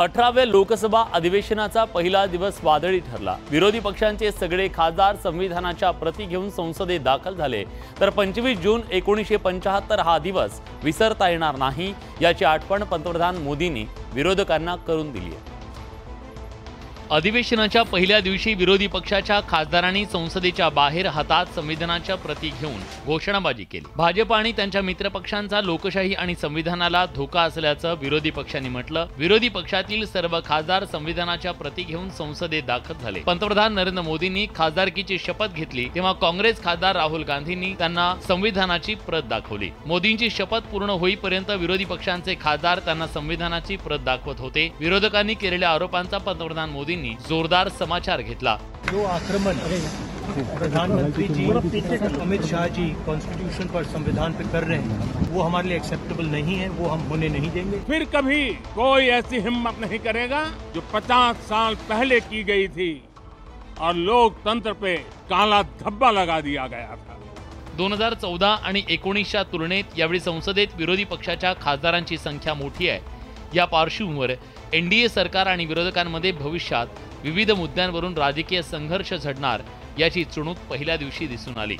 18व्या लोकसभा अधिवेशनाचा पहिला दिवस वादळी ठरला। विरोधी पक्षांचे सगळे खासदार संविधानाच्या प्रती घेऊन संसदेत दाखल झाले, तर 25 जून 1975 हा दिवस विसरता येणार नाही याची आठवण पंतप्रधान मोदींनी विरोधकांना करून दिली आहे। अधिवेशनाच्या पहिल्या दिवशी विरोधी पक्षाच्या खासदारांनी संसदेच्या बाहेर हातात संविधानाच्या प्रती घेऊन घोषणाबाजी केली। भाजप आणि त्यांच्या मित्रपक्षांचा लोकशाही आणि संविधानाला धोका असल्याचं विरोधी पक्षांनी म्हटलं। विरोधी पक्षातील सर्व खासदार संविधानाच्या प्रती घेऊन संसदेत दाखल झाले। पंतप्रधान नरेंद्र मोदींनी खासदारकीची शपथ घेतली तेव्हा काँग्रेस खासदार राहुल गांधींनी त्यांना संविधानाची प्रत दाखवली। मोदींची शपथ पूर्ण होईपर्यंत विरोधी पक्षांचे खासदार त्यांना संविधानाची प्रत दाखवत होते। विरोधकांनी केलेल्या आरोपांचा पंतप्रधान मोदी जोरदार समाचार घेतला। जो आक्रमण प्रधानमंत्री जी अमित शाह जी कॉन्स्टिट्यूशन पर संविधान पे कर रहे हैं वो हमारे लिए एक्सेप्टेबल नहीं है, वो हम होने नहीं देंगे। फिर कभी कोई ऐसी हिम्मत नहीं करेगा जो 50 साल पहले की गई थी और लोकतंत्र पे काला धब्बा लगा दिया गया था। 2014 आणि 19च्या तुलनेत यावेळी संसदेत विरोधी पक्षाच्या खासदारांची संख्या मोठी आहे। या पार्श्वभूमीवर एनडीए सरकार आणि विरोधकांमध्ये भविष्यात विविध मुद्द्यांवरून राजकीय संघर्ष झडणार याची चुणूक पहिल्या दिवशी दिसून आली।